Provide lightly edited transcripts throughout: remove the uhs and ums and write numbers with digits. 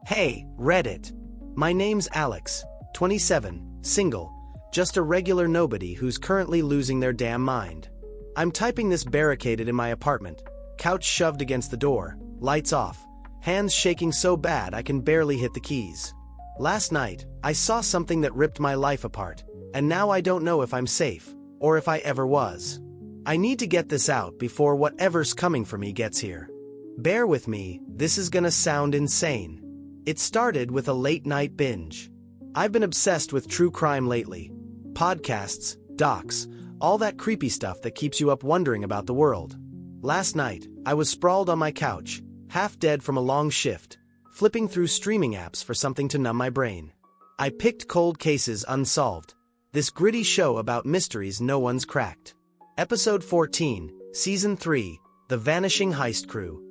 Hey, Reddit. My name's Alex, 27, single, just a regular nobody who's currently losing their damn mind. I'm typing this barricaded in my apartment, couch shoved against the door, lights off, hands shaking so bad I can barely hit the keys. Last night, I saw something that ripped my life apart, and now I don't know if I'm safe, or if I ever was. I need to get this out before whatever's coming for me gets here. Bear with me, this is gonna sound insane. It started with a late-night binge. I've been obsessed with true crime lately. Podcasts, docs, all that creepy stuff that keeps you up wondering about the world. Last night, I was sprawled on my couch, half dead from a long shift, flipping through streaming apps for something to numb my brain. I picked Cold Cases Unsolved, this gritty show about mysteries no one's cracked. Episode 14, Season 3, The Vanishing Heist Crew.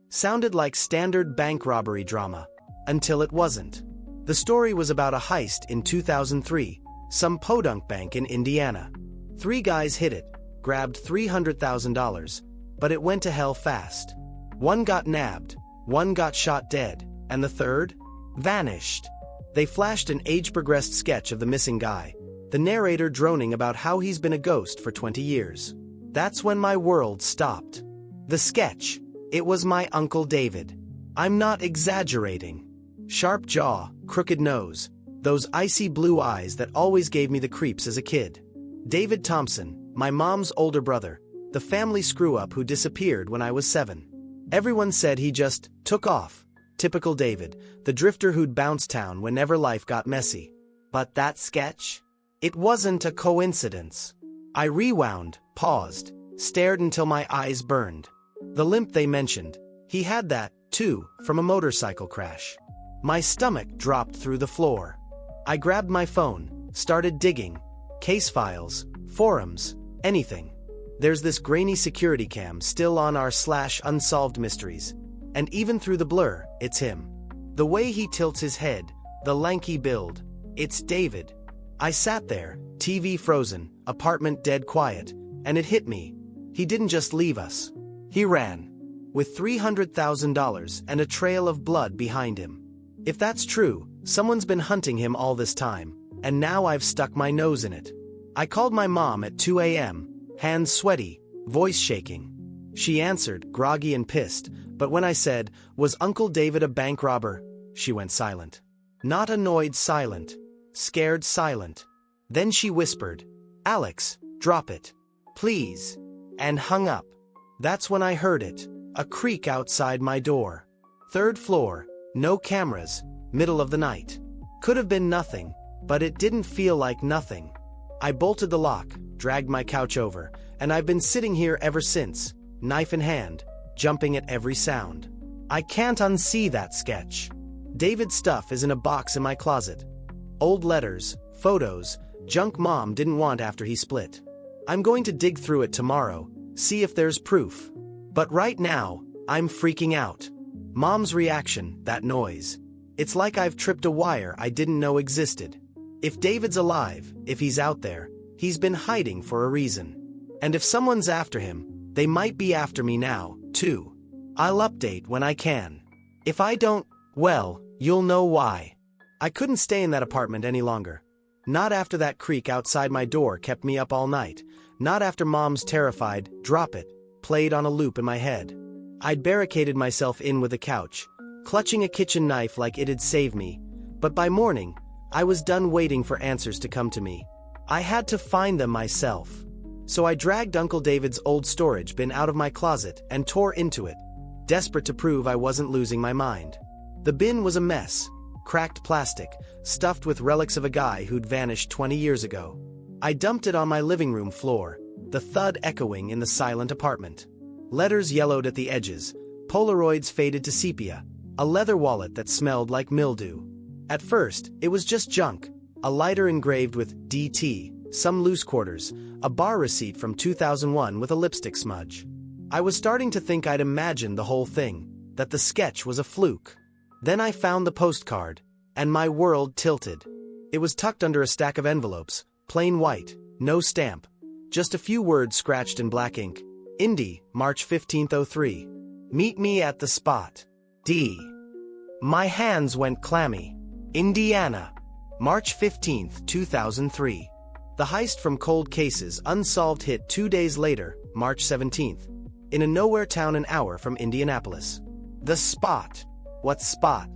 Sounded like standard bank robbery drama, until it wasn't. The story was about a heist in 2003, some podunk bank in Indiana. 3 guys hit it, grabbed $300,000, but it went to hell fast. 1 got nabbed, 1 got shot dead, and the 3rd? Vanished. They flashed an age-progressed sketch of the missing guy, the narrator droning about how he's been a ghost for 20 years. That's when my world stopped. The sketch. It was my Uncle David. I'm not exaggerating. Sharp jaw, crooked nose, those icy blue eyes that always gave me the creeps as a kid. David Thompson, my mom's older brother, the family screw-up who disappeared when I was 7. Everyone said he just took off. Typical David, the drifter who'd bounce town whenever life got messy. But that sketch? It wasn't a coincidence. I rewound, paused, stared until my eyes burned. The limp they mentioned, he had that, too, from a motorcycle crash. My stomach dropped through the floor. I grabbed my phone, started digging. Case files, forums, anything. There's this grainy security cam still on r/unsolved mysteries. And even through the blur, it's him. The way he tilts his head, the lanky build. It's David. I sat there, TV frozen, apartment dead quiet, and it hit me. He didn't just leave us. He ran. With $300,000 and a trail of blood behind him. If that's true, someone's been hunting him all this time, and now I've stuck my nose in it. I called my mom at 2 a.m., hands sweaty, voice shaking. She answered, groggy and pissed, but when I said, "Was Uncle David a bank robber?" she went silent. Not annoyed silent. Scared silent. Then she whispered, "Alex, drop it. Please," and hung up. That's when I heard it, a creak outside my door. 3rd floor, no cameras, middle of the night. Could have been nothing, but it didn't feel like nothing. I bolted the lock, dragged my couch over, and I've been sitting here ever since, knife in hand, jumping at every sound. I can't unsee that sketch. David's stuff is in a box in my closet. Old letters, photos, junk Mom didn't want after he split. I'm going to dig through it tomorrow, see if there's proof. But right now, I'm freaking out. Mom's reaction, that noise. It's like I've tripped a wire I didn't know existed. If David's alive, if he's out there, he's been hiding for a reason. And if someone's after him, they might be after me now, too. I'll update when I can. If I don't, well, you'll know why. I couldn't stay in that apartment any longer. Not after that creak outside my door kept me up all night. Not after Mom's terrified, "Drop it," played on a loop in my head. I'd barricaded myself in with a couch, clutching a kitchen knife like it'd save me. But by morning, I was done waiting for answers to come to me. I had to find them myself. So I dragged Uncle David's old storage bin out of my closet and tore into it, desperate to prove I wasn't losing my mind. The bin was a mess. Cracked plastic, stuffed with relics of a guy who'd vanished 20 years ago. I dumped it on my living room floor, the thud echoing in the silent apartment. Letters yellowed at the edges, Polaroids faded to sepia, a leather wallet that smelled like mildew. At first, it was just junk, a lighter engraved with DT, some loose quarters, a bar receipt from 2001 with a lipstick smudge. I was starting to think I'd imagined the whole thing, that the sketch was a fluke. Then I found the postcard, and my world tilted. It was tucked under a stack of envelopes, plain white, no stamp, just a few words scratched in black ink. Indy, March 15, 03. Meet me at the spot. D. My hands went clammy. Indiana. March 15, 2003. The heist from Cold Cases Unsolved hit 2 days later, March 17th, in a nowhere town an hour from Indianapolis. The spot. What spot?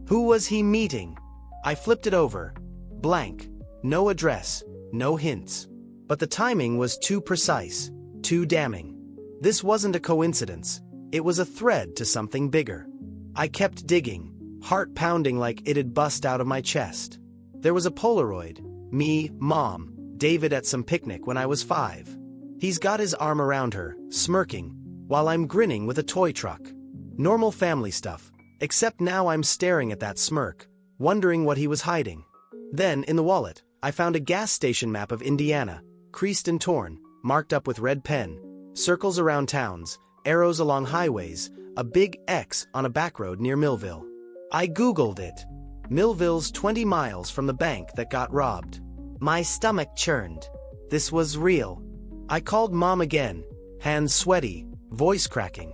Who was he meeting? I flipped it over. Blank. No address. No hints. But the timing was too precise. Too damning. This wasn't a coincidence. It was a thread to something bigger. I kept digging, heart pounding like it'd bust out of my chest. There was a Polaroid. Me, Mom, David at some picnic when I was 5. He's got his arm around her, smirking, while I'm grinning with a toy truck. Normal family stuff, except now I'm staring at that smirk, wondering what he was hiding. Then, in the wallet, I found a gas station map of Indiana, creased and torn, marked up with red pen, circles around towns, arrows along highways, a big X on a back road near Millville. I Googled it. Millville's 20 miles from the bank that got robbed. My stomach churned. This was real. I called Mom again, hands sweaty, voice cracking.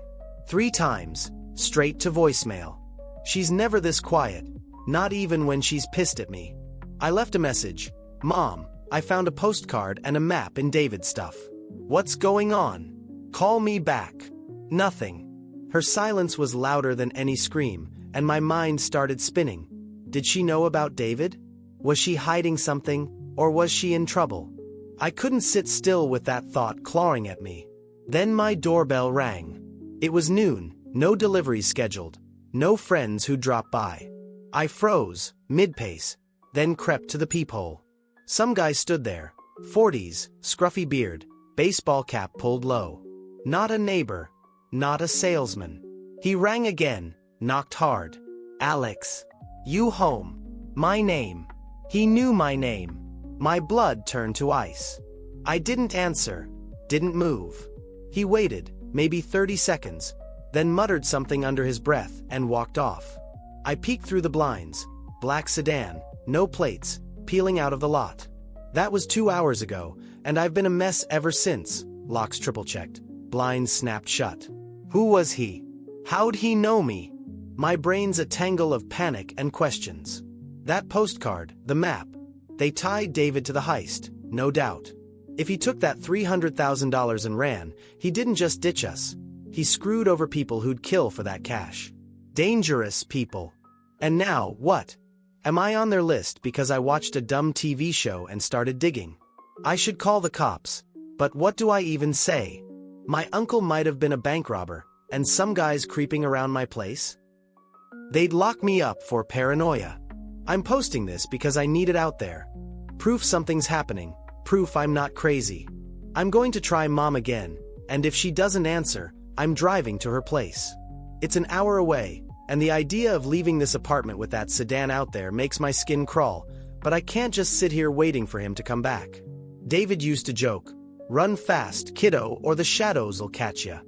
3 times, straight to voicemail. She's never this quiet, not even when she's pissed at me. I left a message. Mom, I found a postcard and a map in David's stuff. What's going on? Call me back. Nothing. Her silence was louder than any scream, and my mind started spinning. Did she know about David? Was she hiding something, or was she in trouble? I couldn't sit still with that thought clawing at me. Then my doorbell rang. It was noon, no deliveries scheduled, no friends who dropped by. I froze, mid-pace, then crept to the peephole. Some guy stood there, 40s, scruffy beard, baseball cap pulled low. Not a neighbor, not a salesman. He rang again, knocked hard. Alex. You home. My name. He knew my name. My blood turned to ice. I didn't answer, didn't move. He waited, maybe 30 seconds, then muttered something under his breath and walked off. I peeked through the blinds. Black sedan, no plates, peeling out of the lot. That was 2 hours ago, and I've been a mess ever since. Locks triple-checked. Blinds snapped shut. Who was he? How'd he know me? My brain's a tangle of panic and questions. That postcard, the map. They tied David to the heist, no doubt. If he took that $300,000 and ran, he didn't just ditch us. He screwed over people who'd kill for that cash. Dangerous people. And now, what? Am I on their list because I watched a dumb TV show and started digging? I should call the cops. But what do I even say? My uncle might have been a bank robber, and some guy's creeping around my place? They'd lock me up for paranoia. I'm posting this because I need it out there. Proof something's happening, proof I'm not crazy. I'm going to try Mom again, and if she doesn't answer, I'm driving to her place. It's an hour away, and the idea of leaving this apartment with that sedan out there makes my skin crawl, but I can't just sit here waiting for him to come back. David used to joke, "Run fast, kiddo, or the shadows'll catch ya."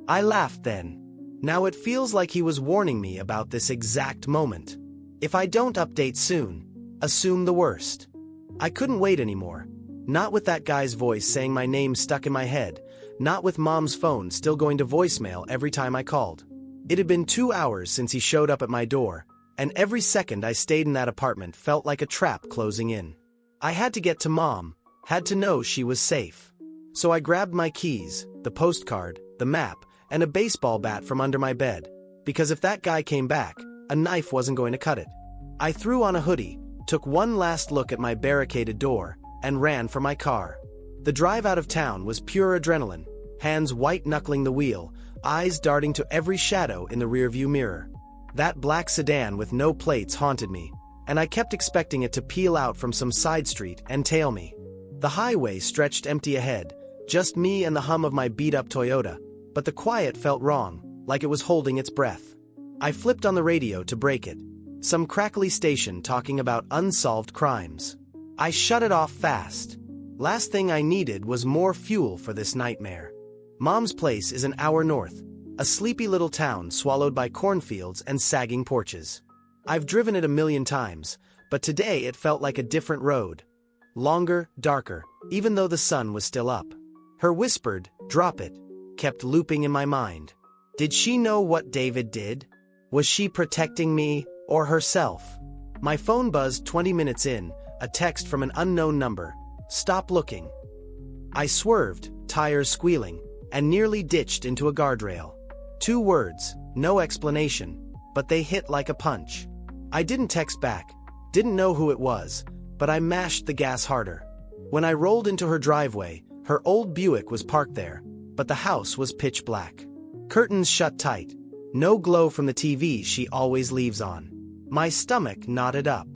I laughed then. Now it feels like he was warning me about this exact moment. If I don't update soon, assume the worst. I couldn't wait anymore. Not with that guy's voice saying my name stuck in my head, not with Mom's phone still going to voicemail every time I called. It had been 2 hours since he showed up at my door, and every second I stayed in that apartment felt like a trap closing in. I had to get to Mom, had to know she was safe. So I grabbed my keys, the postcard, the map, and a baseball bat from under my bed, because if that guy came back, a knife wasn't going to cut it. I threw on a hoodie, took one last look at my barricaded door, and ran for my car. The drive out of town was pure adrenaline, hands white-knuckling the wheel, eyes darting to every shadow in the rearview mirror. That black sedan with no plates haunted me, and I kept expecting it to peel out from some side street and tail me. The highway stretched empty ahead, just me and the hum of my beat-up Toyota, but the quiet felt wrong, like it was holding its breath. I flipped on the radio to break it. Some crackly station talking about unsolved crimes. I shut it off fast. Last thing I needed was more fuel for this nightmare. Mom's place is an hour north, a sleepy little town swallowed by cornfields and sagging porches. I've driven it a million times, but today it felt like a different road. Longer, darker, even though the sun was still up. Her whispered, "Drop it," kept looping in my mind. Did she know what David did? Was she protecting me, or herself? My phone buzzed 20 minutes in, a text from an unknown number. Stop looking. I swerved, tires squealing, and nearly ditched into a guardrail. 2 words, no explanation, but they hit like a punch. I didn't text back, didn't know who it was, but I mashed the gas harder. When I rolled into her driveway, her old Buick was parked there, but the house was pitch black. Curtains shut tight, no glow from the TV she always leaves on. My stomach knotted up.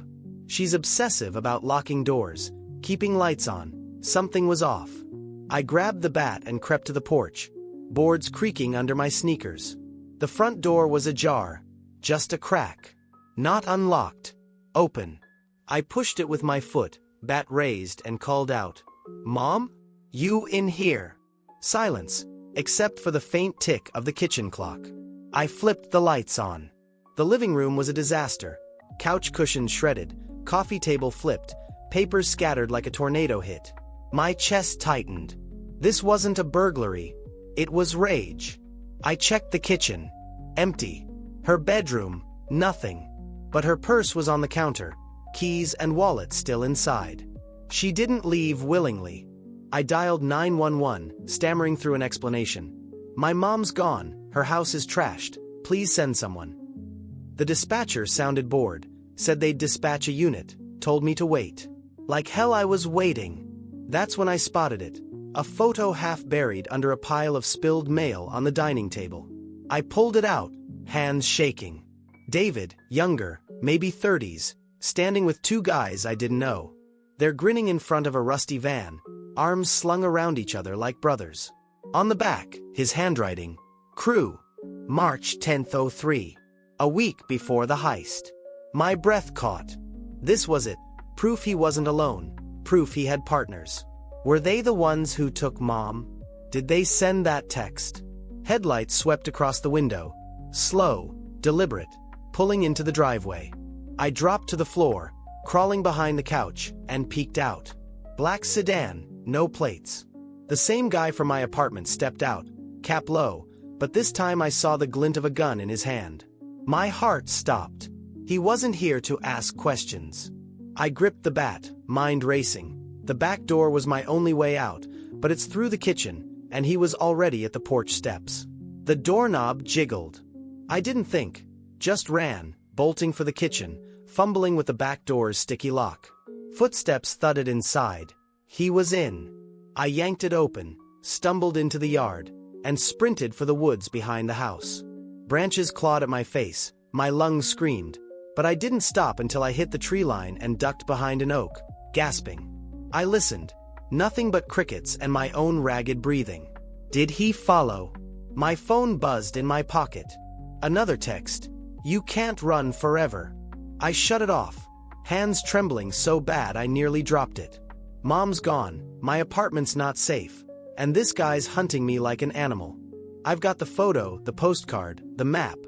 She's obsessive about locking doors, keeping lights on. Something was off. I grabbed the bat and crept to the porch, boards creaking under my sneakers. The front door was ajar, just a crack. Not unlocked. Open. I pushed it with my foot, bat raised, and called out, "Mom? You in here?" Silence, except for the faint tick of the kitchen clock. I flipped the lights on. The living room was a disaster. Couch cushions shredded, coffee table flipped, papers scattered like a tornado hit. My chest tightened. This wasn't a burglary. It was rage. I checked the kitchen. Empty. Her bedroom. Nothing. But her purse was on the counter, keys and wallet still inside. She didn't leave willingly. I dialed 911, stammering through an explanation. "My mom's gone, her house is trashed, please send someone." The dispatcher sounded bored, said they'd dispatch a unit, told me to wait. Like hell I was waiting. That's when I spotted it. A photo half buried under a pile of spilled mail on the dining table. I pulled it out, hands shaking. David, younger, maybe 30s, standing with 2 guys I didn't know. They're grinning in front of a rusty van, arms slung around each other like brothers. On the back, his handwriting, "Crew, March 10th 03, a week before the heist." My breath caught. This was it, proof he wasn't alone, proof he had partners. Were they the ones who took Mom? Did they send that text? Headlights swept across the window, slow, deliberate, pulling into the driveway. I dropped to the floor, crawling behind the couch, and peeked out. Black sedan, no plates. The same guy from my apartment stepped out, cap low, but this time I saw the glint of a gun in his hand. My heart stopped. He wasn't here to ask questions. I gripped the bat, mind racing. The back door was my only way out, but it's through the kitchen, and he was already at the porch steps. The doorknob jiggled. I didn't think, just ran, bolting for the kitchen, fumbling with the back door's sticky lock. Footsteps thudded inside. He was in. I yanked it open, stumbled into the yard, and sprinted for the woods behind the house. Branches clawed at my face, my lungs screamed, but I didn't stop until I hit the tree line and ducked behind an oak, gasping. I listened. Nothing but crickets and my own ragged breathing. Did he follow? My phone buzzed in my pocket. Another text. "You can't run forever." I shut it off, hands trembling so bad I nearly dropped it. Mom's gone, my apartment's not safe, and this guy's hunting me like an animal. I've got the photo, the postcard, the map,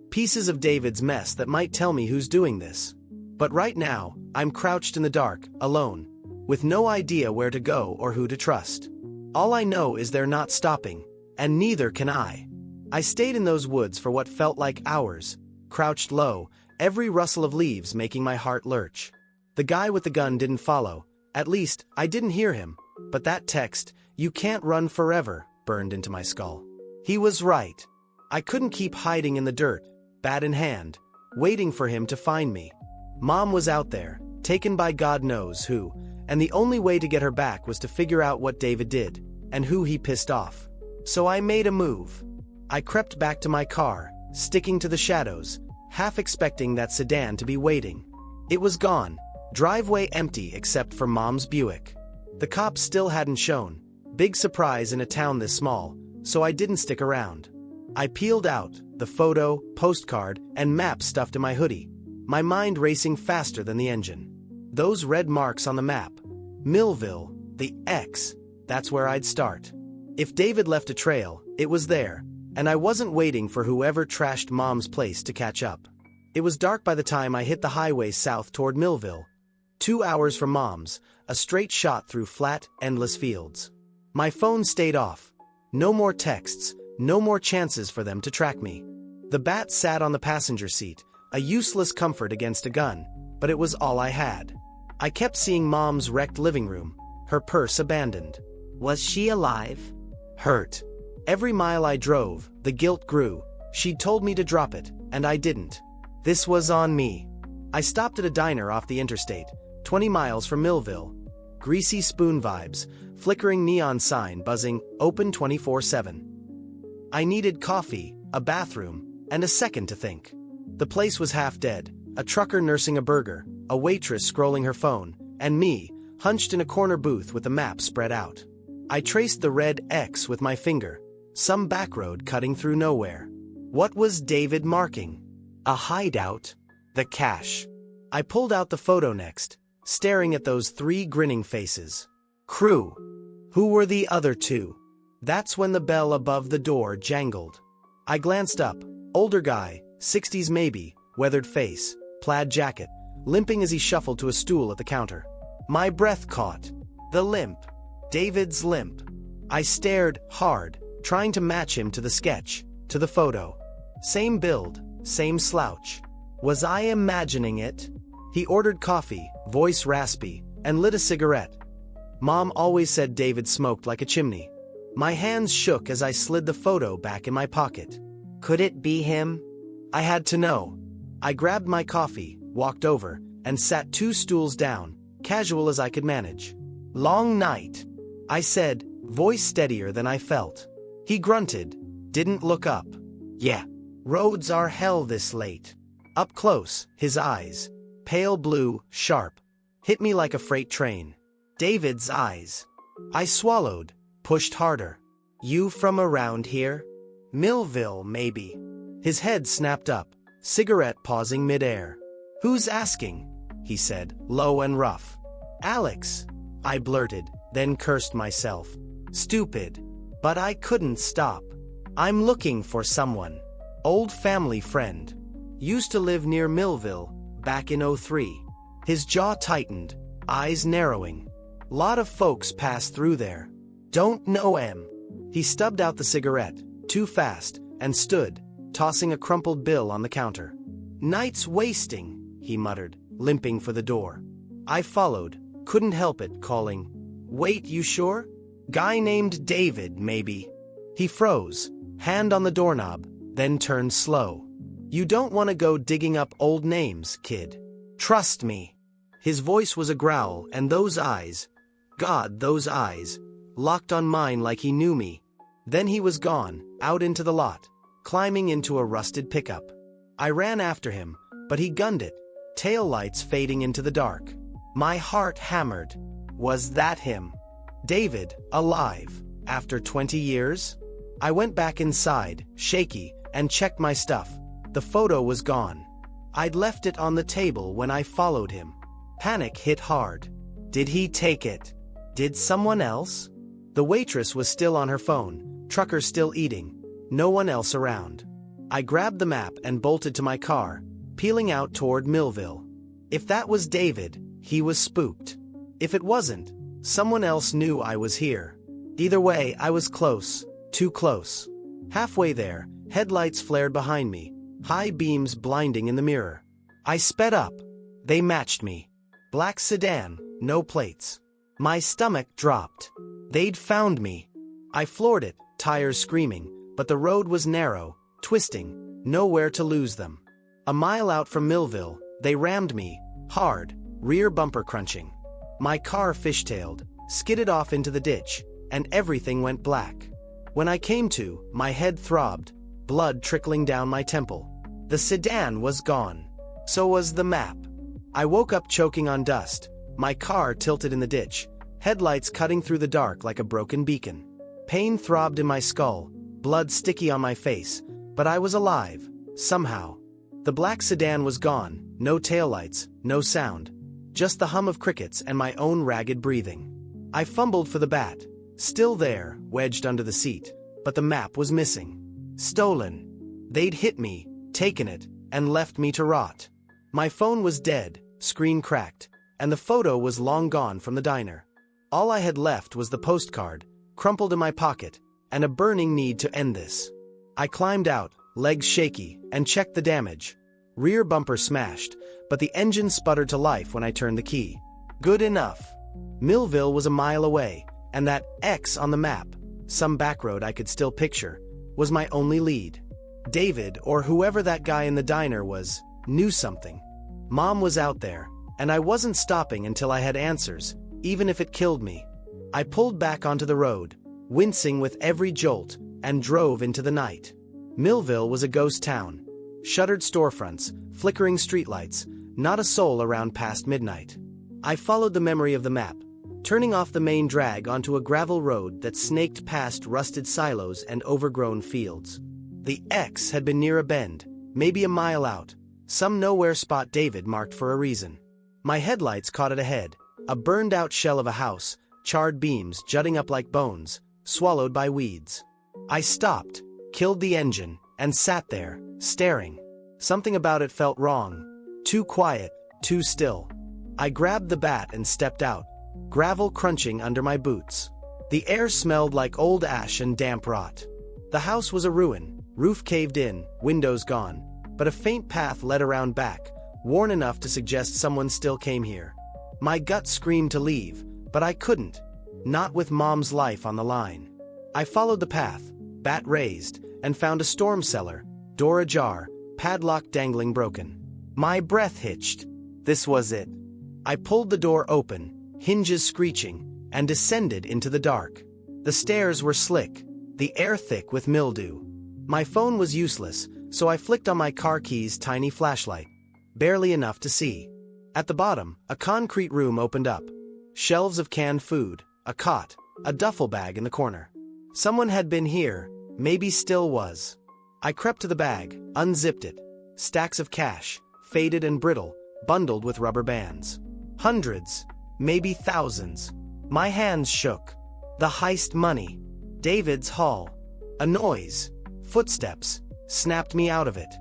pieces of David's mess that might tell me who's doing this. But right now, I'm crouched in the dark, alone, with no idea where to go or who to trust. All I know is they're not stopping, and neither can I. I stayed in those woods for what felt like hours, crouched low, every rustle of leaves making my heart lurch. The guy with the gun didn't follow. At least, I didn't hear him, but that text, "You can't run forever," burned into my skull. He was right. I couldn't keep hiding in the dirt, bat in hand, waiting for him to find me. Mom was out there, taken by God knows who, and the only way to get her back was to figure out what David did, and who he pissed off. So I made a move. I crept back to my car, sticking to the shadows, half expecting that sedan to be waiting. It was gone. Driveway empty except for Mom's Buick. The cops still hadn't shown. Big surprise in a town this small, so I didn't stick around. I peeled out, the photo, postcard, and map stuffed in my hoodie, my mind racing faster than the engine. Those red marks on the map. Millville, the X, that's where I'd start. If David left a trail, it was there, and I wasn't waiting for whoever trashed Mom's place to catch up. It was dark by the time I hit the highway south toward Millville. 2 hours from Mom's, a straight shot through flat, endless fields. My phone stayed off. No more texts, no more chances for them to track me. The bat sat on the passenger seat, a useless comfort against a gun, but it was all I had. I kept seeing Mom's wrecked living room, her purse abandoned. Was she alive? Hurt. Every mile I drove, the guilt grew. She'd told me to drop it, and I didn't. This was on me. I stopped at a diner off the interstate, 20 miles from Millville. Greasy spoon vibes, flickering neon sign buzzing, open 24/7. I needed coffee, a bathroom, and a second to think. The place was half dead, a trucker nursing a burger, a waitress scrolling her phone, and me, hunched in a corner booth with the map spread out. I traced the red X with my finger, some back road cutting through nowhere. What was David marking? A hideout? The cache. I pulled out the photo next, staring at those 3 grinning faces. Crew. Who were the other 2? That's when the bell above the door jangled. I glanced up. Older guy, 60s maybe, weathered face, plaid jacket, limping as he shuffled to a stool at the counter. My breath caught. The limp. David's limp. I stared hard, trying to match him to the sketch, to the photo. Same build, same slouch. Was I imagining it? He ordered coffee, voice raspy, and lit a cigarette. Mom always said David smoked like a chimney. My hands shook as I slid the photo back in my pocket. Could it be him? I had to know. I grabbed my coffee, walked over, and sat 2 stools down, casual as I could manage. Long night, I said, voice steadier than I felt. He grunted, didn't look up. Yeah, roads are hell this late. Up close, his eyes, pale blue, sharp, hit me like a freight train. David's eyes. I swallowed, pushed harder. You from around here? Millville, maybe. His head snapped up, cigarette pausing midair. Who's asking? He said, low and rough. Alex, I blurted, then cursed myself. Stupid. But I couldn't stop. I'm looking for someone. Old family friend. Used to live near Millville, back in '03. His jaw tightened, eyes narrowing. Lot of folks pass through there. Don't know him. He stubbed out the cigarette, too fast, and stood, tossing a crumpled bill on the counter. Night's wasting, he muttered, limping for the door. I followed, couldn't help it, calling. Wait, you sure? Guy named David, maybe. He froze, hand on the doorknob, then turned slow. You don't want to go digging up old names, kid. Trust me. His voice was a growl, and those eyes, God, those eyes, locked on mine like he knew me. Then he was gone, out into the lot, climbing into a rusted pickup. I ran after him, but he gunned it, tail lights fading into the dark. My heart hammered. Was that him? David, alive, after 20 years? I went back inside, shaky, and checked my stuff. The photo was gone. I'd left it on the table when I followed him. Panic hit hard. Did he take it? Did someone else? The waitress was still on her phone, trucker still eating, no one else around. I grabbed the map and bolted to my car, peeling out toward Millville. If that was David, he was spooked. If it wasn't, someone else knew I was here. Either way, I was close, too close. Halfway there, headlights flared behind me, high beams blinding in the mirror. I sped up. They matched me. Black sedan, no plates. My stomach dropped. They'd found me. I floored it, tires screaming, but the road was narrow, twisting, nowhere to lose them. A mile out from Millville, they rammed me, hard, rear bumper crunching. My car fishtailed, skidded off into the ditch, and everything went black. When I came to, my head throbbed, blood trickling down my temple. The sedan was gone. So was the map. I woke up choking on dust, my car tilted in the ditch, headlights cutting through the dark like a broken beacon. Pain throbbed in my skull, blood sticky on my face, but I was alive, somehow. The black sedan was gone, no taillights, no sound, just the hum of crickets and my own ragged breathing. I fumbled for the bat, still there, wedged under the seat, but the map was missing. Stolen. They'd hit me, taken it, and left me to rot. My phone was dead, screen cracked, and the photo was long gone from the diner. All I had left was the postcard, crumpled in my pocket, and a burning need to end this. I climbed out, legs shaky, and checked the damage. Rear bumper smashed, but the engine sputtered to life when I turned the key. Good enough. Millville was a mile away, and that X on the map, some backroad I could still picture, was my only lead. David, or whoever that guy in the diner was, knew something. Mom was out there, and I wasn't stopping until I had answers, even if it killed me. I pulled back onto the road, wincing with every jolt, and drove into the night. Millville was a ghost town. Shuttered storefronts, flickering streetlights, not a soul around past midnight. I followed the memory of the map, turning off the main drag onto a gravel road that snaked past rusted silos and overgrown fields. The X had been near a bend, maybe a mile out, some nowhere spot David marked for a reason. My headlights caught it ahead, a burned-out shell of a house, charred beams jutting up like bones, swallowed by weeds. I stopped, killed the engine, and sat there, staring. Something about it felt wrong. Too quiet, too still. I grabbed the bat and stepped out, gravel crunching under my boots. The air smelled like old ash and damp rot. The house was a ruin, roof caved in, windows gone, but a faint path led around back, worn enough to suggest someone still came here. My gut screamed to leave, but I couldn't, not with Mom's life on the line. I followed the path, bat raised, and found a storm cellar, door ajar, padlock dangling broken. My breath hitched. This was it. I pulled the door open, hinges screeching, and descended into the dark. The stairs were slick, the air thick with mildew. My phone was useless, so I flicked on my car keys' tiny flashlight, barely enough to see. At the bottom, a concrete room opened up. Shelves of canned food, a cot, a duffel bag in the corner. Someone had been here, maybe still was. I crept to the bag, unzipped it. Stacks of cash, faded and brittle, bundled with rubber bands. Hundreds, maybe thousands. My hands shook. The heist money. David's haul. A noise, footsteps, snapped me out of it.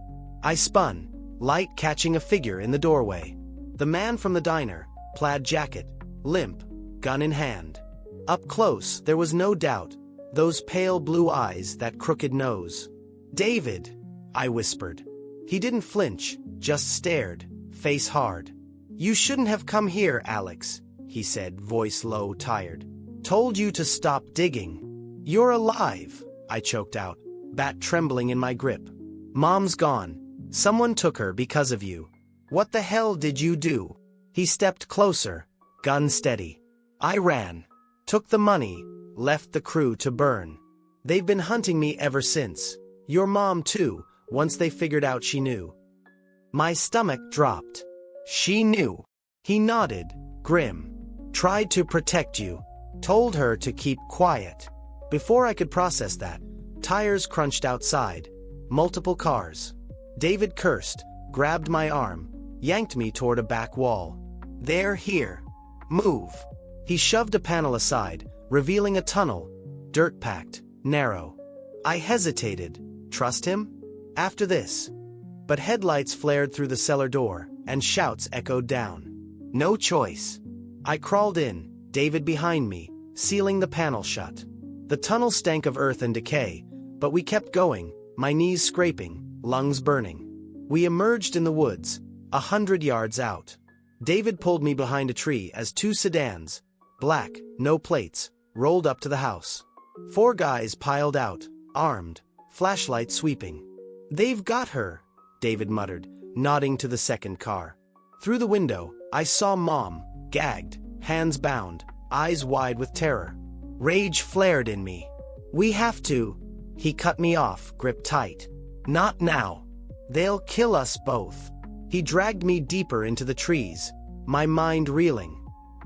I spun, light catching a figure in the doorway. The man from the diner, plaid jacket, limp, gun in hand. Up close, there was no doubt. Those pale blue eyes, that crooked nose. David, I whispered. He didn't flinch, just stared, face hard. You shouldn't have come here, Alex, he said, voice low, tired. Told you to stop digging. You're alive, I choked out, bat trembling in my grip. Mom's gone. Someone took her because of you. What the hell did you do? He stepped closer, gun steady. I ran, took the money, left the crew to burn. They've been hunting me ever since. Your mom too, once they figured out she knew. My stomach dropped. She knew. He nodded, grim. Tried to protect you. Told her to keep quiet. Before I could process that, tires crunched outside. Multiple cars. David cursed, grabbed my arm, yanked me toward a back wall. They're here. Move. He shoved a panel aside, revealing a tunnel, dirt-packed, narrow. I hesitated. Trust him? After this. But headlights flared through the cellar door, and shouts echoed down. No choice. I crawled in, David behind me, sealing the panel shut. The tunnel stank of earth and decay, but we kept going, my knees scraping, lungs burning. We emerged in the woods, 100 yards out. David pulled me behind a tree as two sedans, black, no plates, rolled up to the house. 4 guys piled out, armed, flashlights sweeping. They've got her, David muttered, nodding to the second car. Through the window, I saw Mom, gagged, hands bound, eyes wide with terror. Rage flared in me. We have to. He cut me off, gripped tight. Not now. They'll kill us both. He dragged me deeper into the trees, my mind reeling.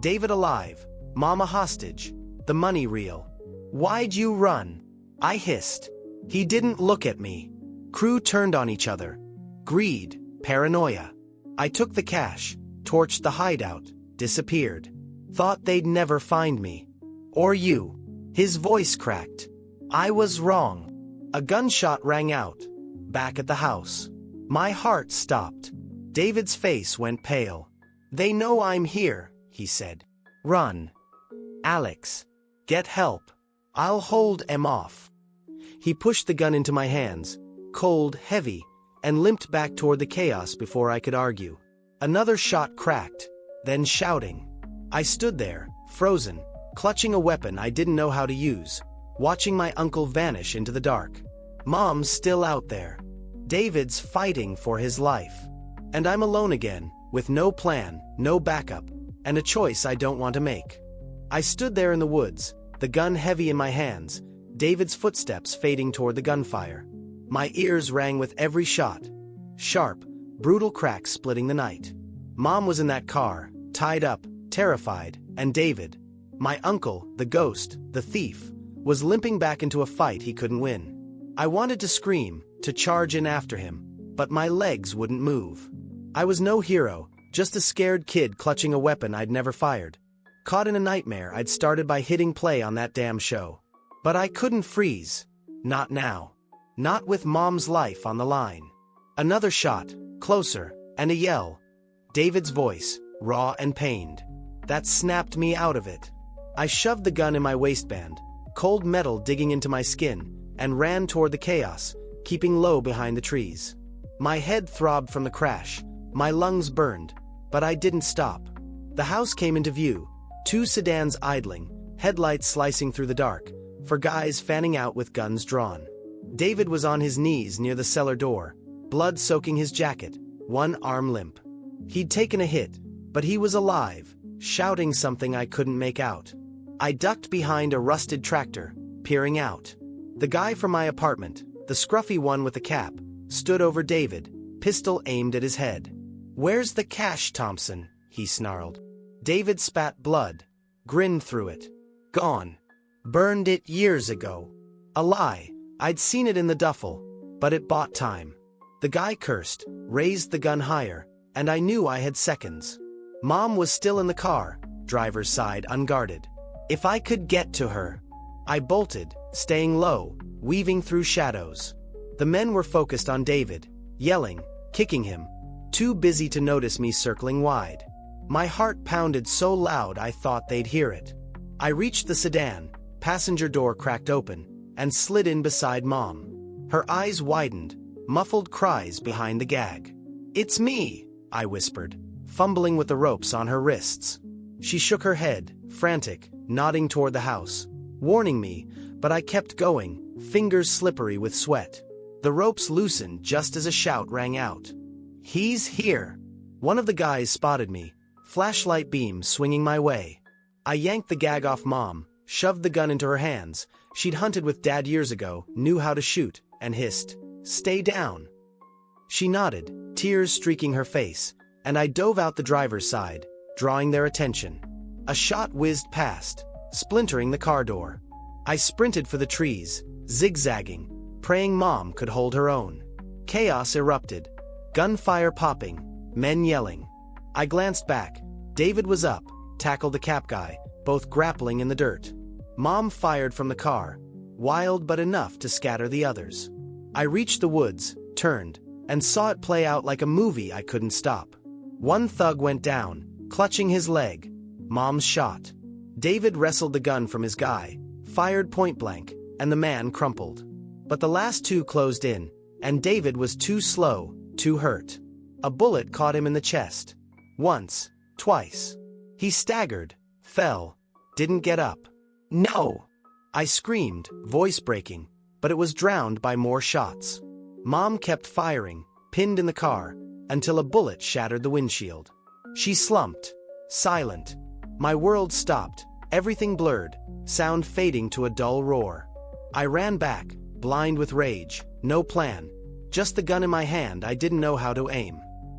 David alive, Mom a hostage, the money real. Why'd you run? I hissed. He didn't look at me. Crew turned on each other. Greed, paranoia. I took the cash, torched the hideout, disappeared. Thought they'd never find me. Or you. His voice cracked. I was wrong. A gunshot rang out. Back at the house. My heart stopped. David's face went pale. They know I'm here, he said. Run. Alex. Get help. I'll hold 'em off. He pushed the gun into my hands, cold, heavy, and limped back toward the chaos before I could argue. Another shot cracked, then shouting. I stood there, frozen, clutching a weapon I didn't know how to use, watching my uncle vanish into the dark. Mom's still out there. David's fighting for his life. And I'm alone again, with no plan, no backup, and a choice I don't want to make. I stood there in the woods, the gun heavy in my hands, David's footsteps fading toward the gunfire. My ears rang with every shot. Sharp, brutal cracks splitting the night. Mom was in that car, tied up, terrified, and David, my uncle, the ghost, the thief, was limping back into a fight he couldn't win. I wanted to scream, to charge in after him, but my legs wouldn't move. I was no hero, just a scared kid clutching a weapon I'd never fired. Caught in a nightmare I'd started by hitting play on that damn show. But I couldn't freeze. Not now. Not with Mom's life on the line. Another shot, closer, and a yell. David's voice, raw and pained. That snapped me out of it. I shoved the gun in my waistband, cold metal digging into my skin, and ran toward the chaos, keeping low behind the trees. My head throbbed from the crash, my lungs burned, but I didn't stop. The house came into view, 2 sedans idling, headlights slicing through the dark, for guys fanning out with guns drawn. David was on his knees near the cellar door, blood soaking his jacket, one arm limp. He'd taken a hit, but he was alive, shouting something I couldn't make out. I ducked behind a rusted tractor, peering out. The guy from my apartment, the scruffy one with the cap, stood over David, pistol aimed at his head. "Where's the cash, Thompson?" he snarled. David spat blood, grinned through it. "Gone. Burned it years ago." A lie. I'd seen it in the duffel, but it bought time. The guy cursed, raised the gun higher, and I knew I had seconds. Mom was still in the car, driver's side unguarded. If I could get to her. I bolted, staying low, weaving through shadows. The men were focused on David, yelling, kicking him, too busy to notice me circling wide. My heart pounded so loud I thought they'd hear it. I reached the sedan, passenger door cracked open, and slid in beside Mom. Her eyes widened, muffled cries behind the gag. "It's me," I whispered, fumbling with the ropes on her wrists. She shook her head, frantic, nodding toward the house, warning me, but I kept going, fingers slippery with sweat. The ropes loosened just as a shout rang out. "He's here!" One of the guys spotted me, flashlight beam swinging my way. I yanked the gag off Mom, shoved the gun into her hands. She'd hunted with Dad years ago, knew how to shoot, and hissed, "Stay down." She nodded, tears streaking her face, and I dove out the driver's side, drawing their attention. A shot whizzed past, splintering the car door. I sprinted for the trees, zigzagging, praying Mom could hold her own. Chaos erupted, gunfire popping, men yelling. I glanced back. David was up, tackled the cap guy, both grappling in the dirt. Mom fired from the car, wild but enough to scatter the others. I reached the woods, turned, and saw it play out like a movie I couldn't stop. One thug went down, clutching his leg. Mom's shot. David wrestled the gun from his guy, fired point blank, and the man crumpled. But the last 2 closed in, and David was too slow, too hurt. A bullet caught him in the chest. Once, twice. He staggered, fell, didn't get up. "No!" I screamed, voice breaking, but it was drowned by more shots. Mom kept firing, pinned in the car, until a bullet shattered the windshield. She slumped, silent. My world stopped, everything blurred, sound fading to a dull roar. I ran back, blind with rage, no plan, just the gun in my hand I didn't know how to aim.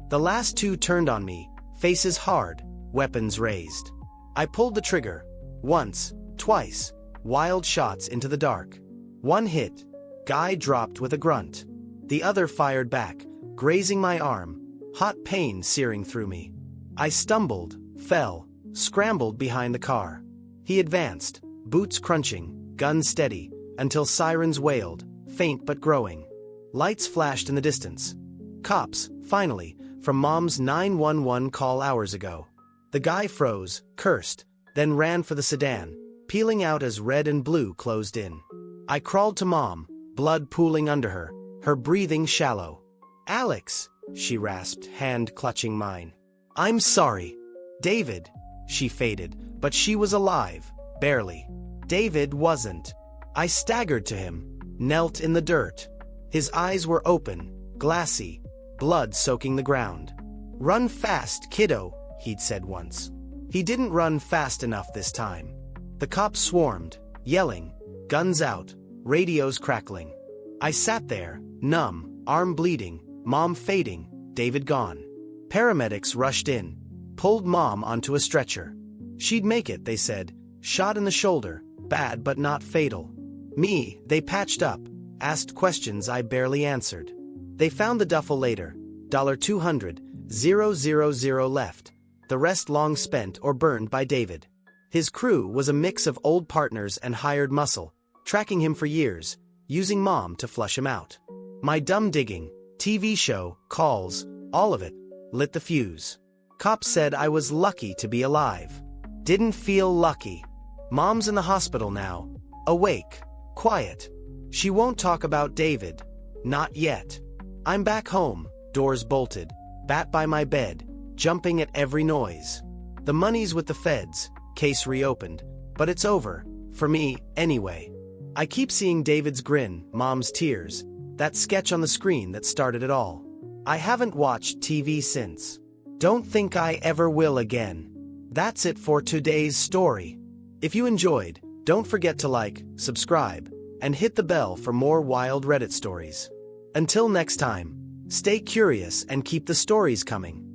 The last 2 turned on me, faces hard, weapons raised. I pulled the trigger, once, twice, wild shots into the dark. One hit, guy dropped with a grunt. The other fired back, grazing my arm, hot pain searing through me. I stumbled, fell, scrambled behind the car. He advanced, boots crunching, gun steady, until sirens wailed, faint but growing. Lights flashed in the distance. Cops, finally, from Mom's 911 call hours ago. The guy froze, cursed, then ran for the sedan, peeling out as red and blue closed in. I crawled to Mom, blood pooling under her, her breathing shallow. "Alex," she rasped, hand clutching mine. "I'm sorry." "David." She faded, but she was alive, barely. David wasn't. I staggered to him, knelt in the dirt. His eyes were open, glassy, blood soaking the ground. "Run fast, kiddo," he'd said once. He didn't run fast enough this time. The cops swarmed, yelling, guns out, radios crackling. I sat there, numb, arm bleeding, mom fading, David gone. Paramedics rushed in, pulled mom onto a stretcher. She'd make it, they said, shot in the shoulder, bad but not fatal. Me, they patched up, asked questions I barely answered. They found the duffel later, $200,000 left, the rest long spent or burned by David. His crew was a mix of old partners and hired muscle, tracking him for years, using mom to flush him out. My dumb digging, TV show, calls, all of it, lit the fuse. Cops said I was lucky to be alive. Didn't feel lucky. Mom's in the hospital now, awake, quiet. She won't talk about David. Not yet. I'm back home, doors bolted, bat by my bed, jumping at every noise. The money's with the feds, case reopened, but it's over, for me, anyway. I keep seeing David's grin, mom's tears, that sketch on the screen that started it all. I haven't watched TV since. Don't think I ever will again. That's it for today's story. If you enjoyed, don't forget to like, subscribe, and hit the bell for more wild Reddit stories. Until next time, stay curious and keep the stories coming.